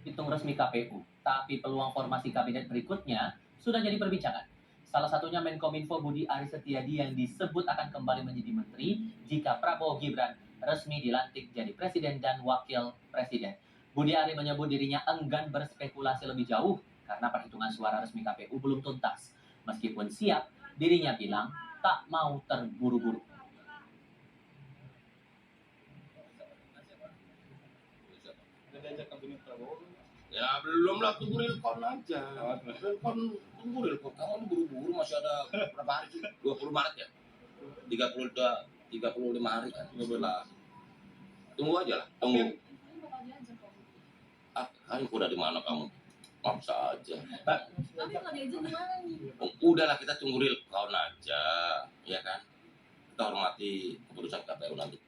hitung resmi KPU, tapi peluang formasi kabinet berikutnya sudah jadi perbincangan. Salah satunya Menkominfo Budi Aris Setiadi yang disebut akan kembali menjadi menteri jika Prabowo Gibran resmi dilantik jadi presiden dan wakil presiden. Budi Ari menyebut dirinya enggan berspekulasi lebih jauh karena perhitungan suara resmi KPU belum tuntas. Meskipun siap, dirinya bilang tak mau terburu-buru. Ya belum lah, tunggu real count aja. Real count, tunggu real count. Kamu buru-buru, masih ada berapa hari sih? 20 Maret ya? 35 hari kan? Tunggu aja lah, tunggu. Hari udah di mana kamu? Maksa aja. Tapi kalau diajak gimana nih? Udahlah, kita tunggu real count aja, ya kan? Kita hormati keputusan KPU nanti.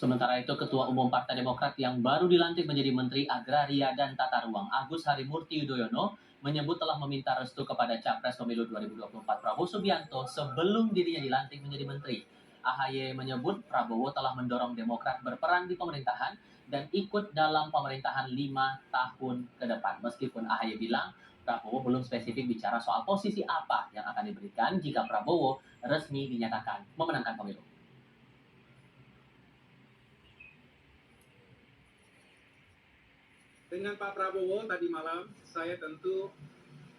Sementara itu, Ketua Umum Partai Demokrat yang baru dilantik menjadi Menteri Agraria dan Tata Ruang, Agus Harimurti Yudhoyono, menyebut telah meminta restu kepada Capres Pemilu 2024 Prabowo Subianto sebelum dirinya dilantik menjadi Menteri. AHY menyebut Prabowo telah mendorong Demokrat berperan di pemerintahan dan ikut dalam pemerintahan 5 tahun ke depan. Meskipun AHY bilang Prabowo belum spesifik bicara soal posisi apa yang akan diberikan jika Prabowo resmi dinyatakan memenangkan pemilu. Dengan Pak Prabowo tadi malam, saya tentu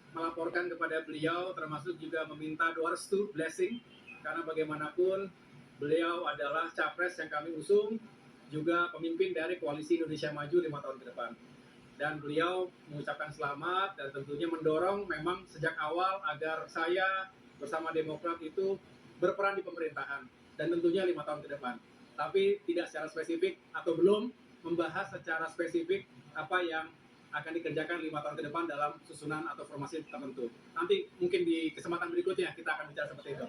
melaporkan kepada beliau, termasuk juga meminta doa restu, blessing, karena bagaimanapun beliau adalah capres yang kami usung, juga pemimpin dari Koalisi Indonesia Maju 5 tahun ke depan. Dan beliau mengucapkan selamat dan tentunya mendorong memang sejak awal agar saya bersama Demokrat itu berperan di pemerintahan dan tentunya 5 tahun ke depan. Tapi tidak secara spesifik atau belum membahas secara spesifik apa yang akan dikerjakan 5 tahun ke depan dalam susunan atau formasi tertentu. Nanti mungkin di kesempatan berikutnya kita akan bicara seperti itu.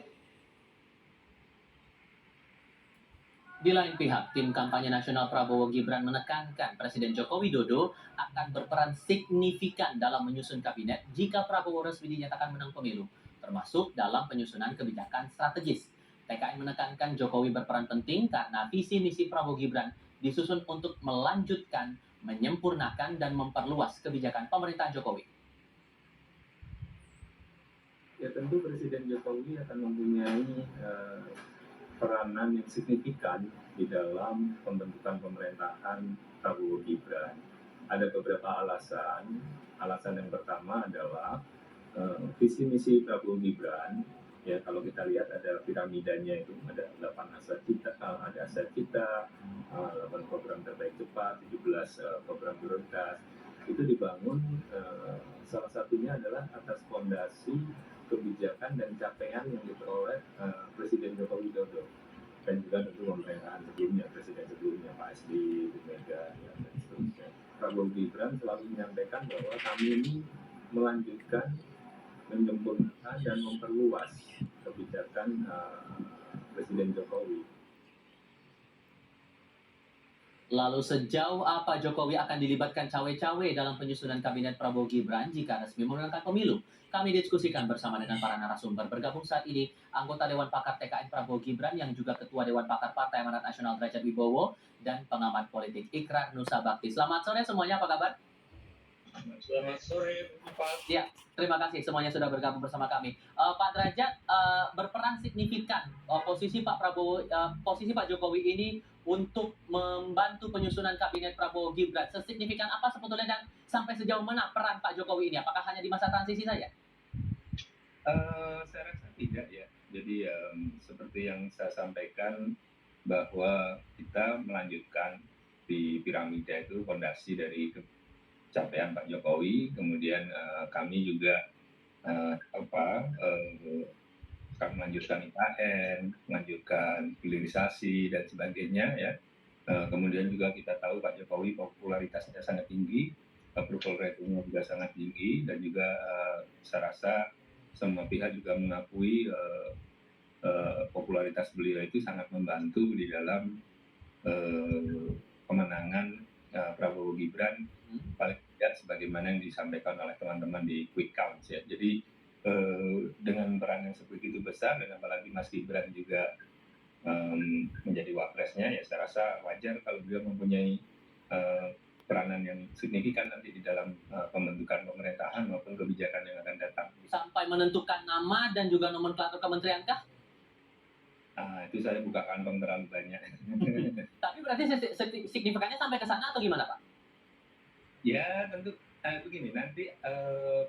Di lain pihak, tim kampanye nasional Prabowo Gibran menekankan Presiden Joko Widodo akan berperan signifikan dalam menyusun kabinet jika Prabowo resmi dinyatakan menang pemilu, termasuk dalam penyusunan kebijakan strategis. TKN menekankan Jokowi berperan penting karena visi misi Prabowo Gibran disusun untuk melanjutkan, menyempurnakan, dan memperluas kebijakan pemerintahan Jokowi. Ya tentu Presiden Jokowi akan mempunyai peranan yang signifikan di dalam pembentukan pemerintahan Prabowo Gibran. Ada beberapa alasan. Alasan yang pertama adalah visi misi Prabowo Gibran. Ya kalau kita lihat ada piramidanya itu ada 8 aset kita, 8 program terbaik cepat, 17 program prioritas. Itu dibangun salah satunya adalah atas fondasi kebijakan dan capaian yang diperoleh Presiden Joko Widodo dan juga tentu pemerintahan sebelumnya, presiden sebelumnya Pak SBY, Bu Mega, dan seterusnya. Prabowo Gibran selalu menyampaikan bahwa kami ini melanjutkan, menyempurnakan dan memperluas kebijakan Presiden Jokowi. Lalu sejauh apa Jokowi akan dilibatkan cawe-cawe dalam penyusunan kabinet Prabowo Gibran jika resmi memenangkan pemilu? Kami diskusikan bersama dengan para narasumber. Bergabung saat ini anggota Dewan Pakar TKN Prabowo Gibran yang juga Ketua Dewan Pakar Partai Amanat Nasional Derajat Wibowo dan pengamat politik Ikrar Nusa Bakti. Selamat sore semuanya, apa kabar? Selamat sore, Pak. Ya, terima kasih semuanya sudah bergabung bersama kami. Pak Derajat, berperan signifikan posisi Pak Prabowo, posisi Pak Jokowi ini untuk membantu penyusunan kabinet Prabowo Gibran. Sesignifikan apa sebetulnya dan sampai sejauh mana peran Pak Jokowi ini? Apakah hanya di masa transisi saja? Saya rasa tidak ya. Jadi seperti yang saya sampaikan bahwa kita melanjutkan di piramida itu fondasi dari capaian Pak Jokowi, kemudian kami juga akan melanjutkan IKN, melanjutkan hilirisasi dan sebagainya ya. Kemudian juga kita tahu Pak Jokowi popularitasnya sangat tinggi, approval ratingnya juga sangat tinggi, dan juga saya rasa semua pihak juga mengakui popularitas beliau itu sangat membantu di dalam kemenangan Prabowo Gibran, paling tidak sebagaimana yang disampaikan oleh teman-teman di quick count ya. Jadi dengan peran yang sebegitu besar dan apalagi Mas Gibran juga menjadi wapresnya, ya saya rasa wajar kalau beliau mempunyai peranan yang signifikan nanti di dalam pembentukan pemerintahan maupun kebijakan yang akan datang. Sampai menentukan nama dan juga nomenklatur kementerian kah? Itu saya buka kantong terlalu banyak. Tapi berarti signifikannya sampai ke sana atau gimana, Pak? Ya tentu begini, nanti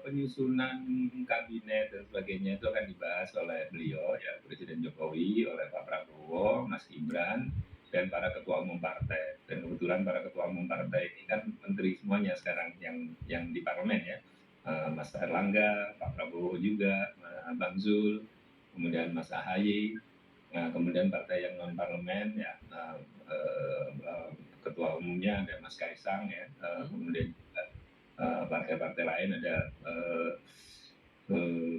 penyusunan kabinet dan sebagainya itu akan dibahas oleh beliau, ya Presiden Jokowi, oleh Pak Prabowo, Mas Gibran, dan para ketua umum partai. Dan kebetulan para ketua umum partai ini kan menteri semuanya sekarang yang di parlemen ya. Mas Erlangga, Pak Prabowo juga, Bang Zul, kemudian Mas Ahaye, kemudian partai yang non parlemen ya, ketua umumnya ada Mas Kaisang ya, kemudian juga partai-partai lain ada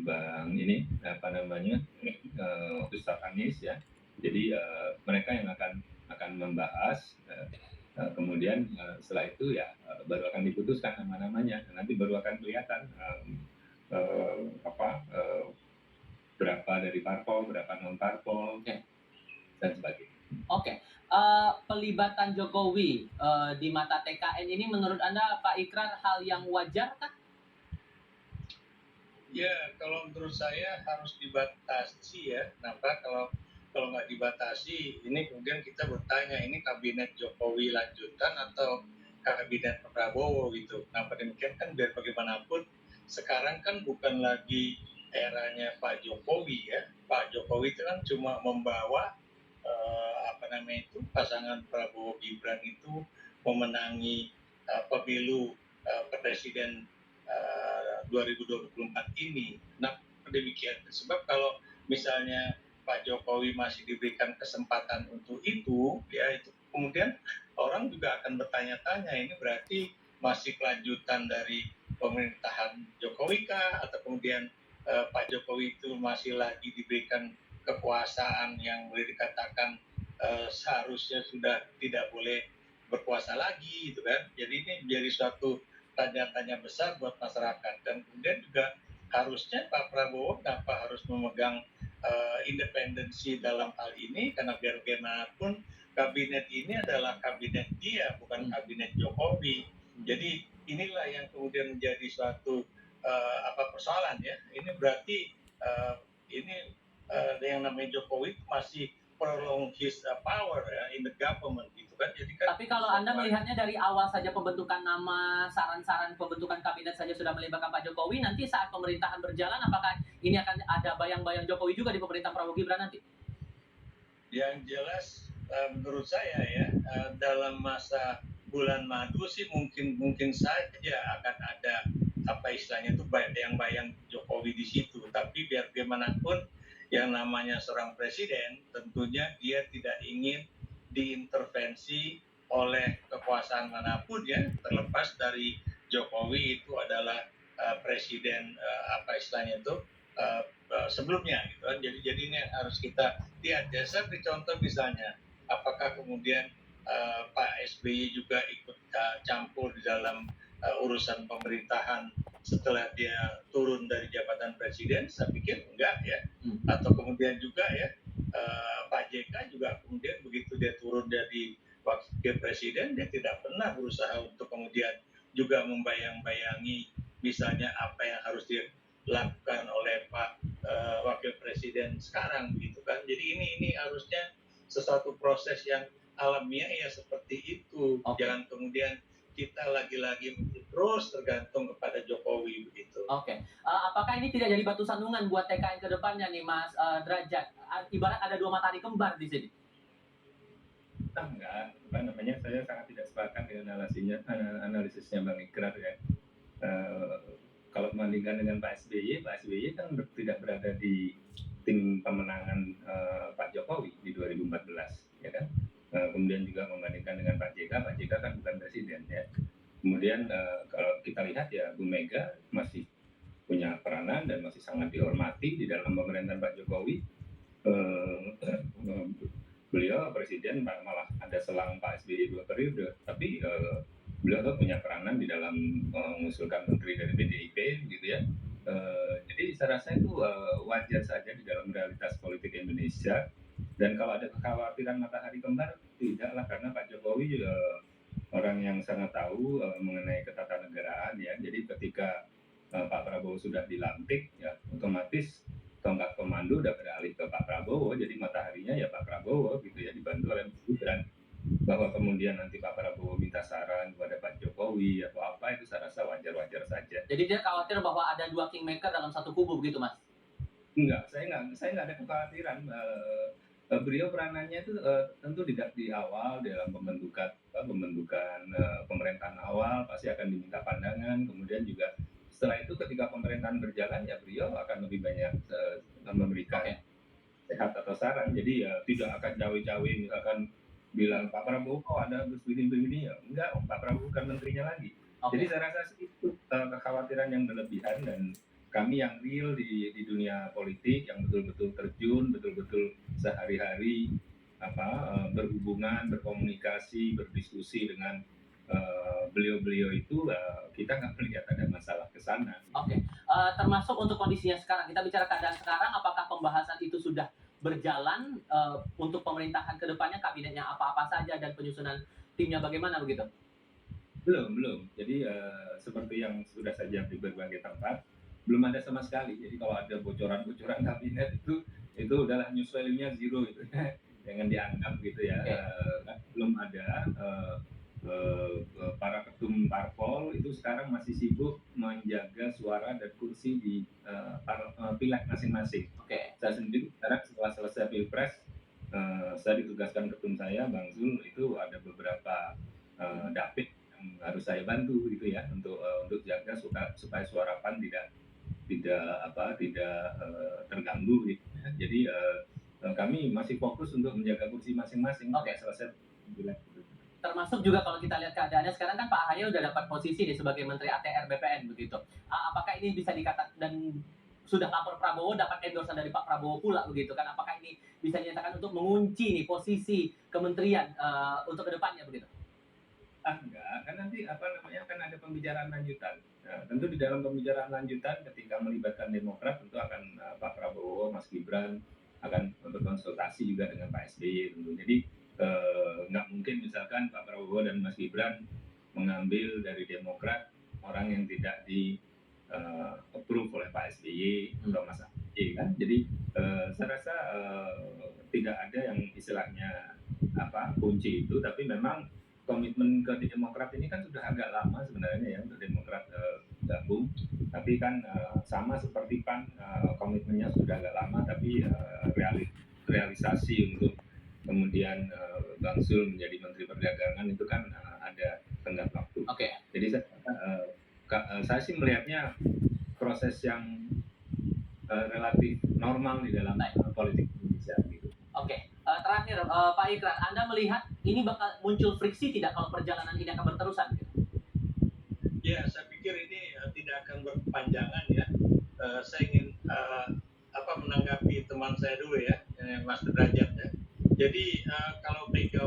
Bang ini apa namanya Ustadz Anies ya. Jadi mereka yang akan membahas, kemudian setelah itu ya baru akan diputuskan nama-namanya. Nanti baru akan kelihatan berapa dari parpol, berapa non parpol, dan sebagainya. Oke. Pelibatan Jokowi di mata TKN ini menurut Anda, Pak Ikrar, hal yang wajar kah? Ya, kalau menurut saya harus dibatasi ya. Kenapa? Kalau nggak dibatasi, ini kemudian kita bertanya, ini kabinet Jokowi lanjutan atau kabinet Prabowo gitu. Kenapa demikian? Kan biar bagaimanapun, sekarang kan bukan lagi eranya Pak Jokowi ya. Pak Jokowi itu kan cuma membawa pasangan Prabowo Gibran itu memenangi pemilu presiden 2024 ini. Nah, demikian. Sebab kalau misalnya Pak Jokowi masih diberikan kesempatan untuk itu, ya itu kemudian orang juga akan bertanya-tanya, ini berarti masih kelanjutan dari pemerintahan Jokowi kah? Atau kemudian Pak Jokowi itu masih lagi diberikan kekuasaan yang boleh dikatakan seharusnya sudah tidak boleh berkuasa lagi gitu kan. Jadi ini menjadi suatu tanya-tanya besar buat masyarakat. Dan kemudian juga harusnya Pak Prabowo kenapa harus memegang independensi dalam hal ini, karena biar bagaimanapun kabinet ini adalah kabinet dia, bukan kabinet Jokowi. Jadi inilah yang kemudian menjadi suatu persoalan ya. Ini berarti yang namanya Jokowi masih prolong his power ya, in the government gitu kan. Jadi kan. Tapi kalau Anda melihatnya dari awal saja pembentukan nama, saran-saran pembentukan kabinet saja sudah melibatkan Pak Jokowi, nanti saat pemerintahan berjalan apakah ini akan ada bayang-bayang Jokowi juga di pemerintahan Prabowo Gibran nanti? Yang jelas menurut saya ya, dalam masa bulan madu sih mungkin saja akan ada apa istilahnya itu bayang-bayang Jokowi di situ. Tapi biar bagaimanapun yang namanya seorang presiden tentunya dia tidak ingin diintervensi oleh kekuasaan manapun ya, terlepas dari Jokowi itu adalah presiden sebelumnya gitu kan. Jadi ini harus kita lihat ya. Saya beri contoh misalnya, apakah kemudian Pak SBY juga ikut campur di dalam urusan pemerintahan setelah dia turun dari jabatan presiden? Saya pikir enggak ya. Atau kemudian juga ya Pak JK juga kemudian begitu dia turun jadi wakil presiden, dia tidak pernah berusaha untuk kemudian juga membayang-bayangi misalnya apa yang harus dilakukan oleh Pak wakil presiden sekarang begitu kan. Jadi ini harusnya sesuatu proses yang alamiah ya seperti itu. Jangan kemudian kita lagi-lagi terus tergantung kepada Jokowi begitu. Oke. Apakah ini tidak jadi batu sandungan buat TKN ke depannya nih, Mas Derajat? Ibarat ada dua matahari kembar di sini. Enggak, saya sangat tidak sepakat dengan analisisnya Bang Ikrar ya. Kalau membandingkan dengan Pak SBY kan tidak berada di tim pemenangan Pak Jokowi di 2014, ya kan? Kemudian juga membandingkan dengan Pak JK kan bukan presiden ya. Kemudian kalau kita lihat ya, Bu Mega masih punya peranan dan masih sangat dihormati di dalam pemerintahan Pak Jokowi. Beliau presiden malah ada selang Pak SBY 2 periode, tapi beliau punya peranan di dalam mengusulkan menteri dari PDIP gitu ya. Jadi saya rasa itu wajar saja di dalam realitas politik Indonesia. Dan kalau ada kekhawatiran matahari kembar, tidaklah, karena Pak Jokowi orang yang sangat tahu mengenai ketatanegaraan ya. Jadi ketika Pak Prabowo sudah dilantik, ya otomatis tongkat komando udah beralih ke Pak Prabowo. Jadi mataharinya ya Pak Prabowo gitu ya, dibantu oleh Mas Gibran. Bahwa kemudian nanti Pak Prabowo minta saran kepada Pak Jokowi atau apa, itu saya rasa wajar-wajar saja. Jadi dia khawatir bahwa ada dua kingmaker dalam satu kubu begitu, Mas? Enggak, saya nggak ada kekhawatiran. Beliau peranannya itu tentu tidak di awal dalam pembentukan pemerintahan awal pasti akan diminta pandangan. Kemudian juga setelah itu ketika pemerintahan berjalan ya beliau akan lebih banyak memberikan sehat atau saran. Jadi tidak akan cawe-cawe misalkan bilang Pak Prabowo ada begini ya enggak, Pak Prabowo kan menterinya lagi. Jadi saya rasa itu kekhawatiran yang berlebihan, dan kami yang real di dunia politik yang betul-betul terjun, betul-betul sehari-hari berhubungan, berkomunikasi, berdiskusi dengan beliau-beliau itu, kita nggak melihat ada masalah ke sana. Termasuk untuk kondisinya sekarang, kita bicara keadaan sekarang, apakah pembahasan itu sudah berjalan untuk pemerintahan kedepannya, kabinetnya apa-apa saja dan penyusunan timnya bagaimana begitu? Belum. Jadi seperti yang sudah saja di berbagai tempat, belum ada sama sekali. Jadi kalau ada bocoran-bocoran kabinet itu udahlah news value-nya zero gitu. Jangan dianggap gitu ya. Belum ada. Para ketum parpol itu sekarang masih sibuk menjaga suara dan kursi di pileg masing-masing. Saya sendiri sekarang setelah selesai pilpres, saya ditugaskan ketum saya Bang Zul, itu ada beberapa dapil yang harus saya bantu gitu ya, untuk jaga supaya suara PAN tidak terganggu gitu. Jadi kami masih fokus untuk menjaga kursi masing-masing sampai selesai pilek. Termasuk juga kalau kita lihat keadaannya sekarang kan Pak Ahy udah dapat posisi nih sebagai Menteri ATR BPN begitu. Apakah ini bisa dikatakan, dan sudah lapor Prabowo dapat endorsement dari Pak Prabowo pula begitu kan? Apakah ini bisa dinyatakan untuk mengunci nih posisi kementerian untuk kedepannya begitu? Enggak, kan nanti kan ada pembicaraan lanjutan. Nah, tentu di dalam pembicaraan lanjutan ketika melibatkan Demokrat, tentu akan Pak Prabowo, Mas Gibran akan berkonsultasi juga dengan Pak SBY tentu. Jadi nggak mungkin misalkan Pak Prabowo dan Mas Gibran mengambil dari Demokrat orang yang tidak di approve oleh Pak SBY atau Mas AHY kan. Jadi saya rasa tidak ada yang istilahnya kunci itu, tapi memang komitmen ke Demokrat ini kan sudah agak lama sebenarnya ya untuk Demokrat gabung, tapi kan sama seperti PAN, komitmennya sudah agak lama, tapi realisasi untuk kemudian Bang Zul menjadi Menteri Perdagangan itu kan ada tenggat waktu. Jadi saya sih melihatnya proses yang relatif normal di dalam politik Indonesia gitu. Terakhir Pak Ikrar, Anda melihat ini bakal muncul friksi tidak kalau perjalanan ini akan berterusan? Ya, saya pikir ini tidak akan berkepanjangan ya. Saya ingin menanggapi teman saya dulu ya, Mas Derajat ya. Jadi kalau